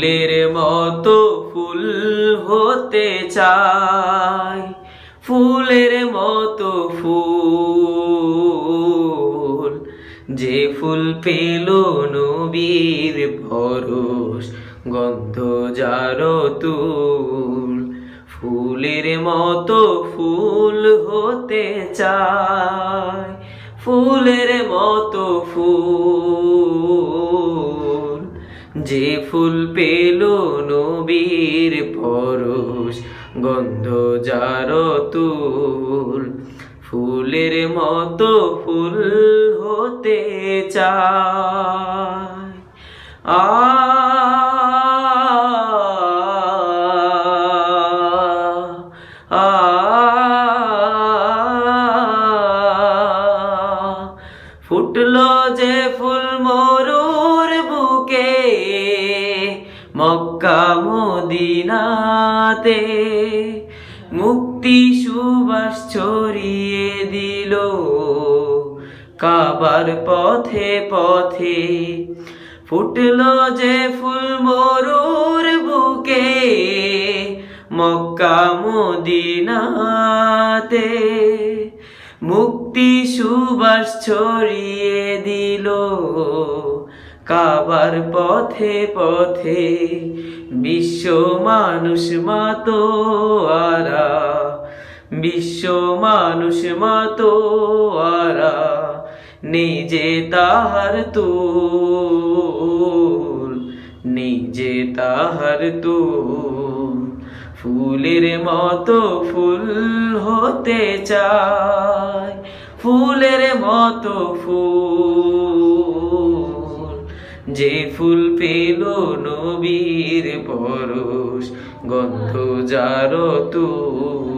ফুলের মতো ফুল হতে চাই, ফুলের মতো ফুল, যে ফুল পেল নবীর পরশ, গন্ধ যার তুল। ফুলের মতো ফুল হতে চাই, ফুলের মতো ফুল, যে ফুল পেল নবীর পরশ, গন্ধ যার তুল। ফুলের মতো ফুল হতে চাই। ফুটলো যে ফুল মরুর বুকে, মক্কা মদিনাতে, মুক্তি সুবাস ছড়িয়ে দিল কাবার পথে পথে। ফুটলো যে ফুল মরুর বুকে, মক্কা মদিনাতে, মুক্তি সুবাস ছড়িয়ে দিল কাবার পথে পথে। বিশ্ব মানুষ মাতোয়ারা, বিশ্ব মানুষ মাতোয়ারা, নিজে তাহার তুল, নিজে তাহার তুল। ফুলের মতো ফুল হতে চাই, ফুলের মতো ফুল, যে ফুল পেল নবীর পরশ, গন্ধ যার তুল।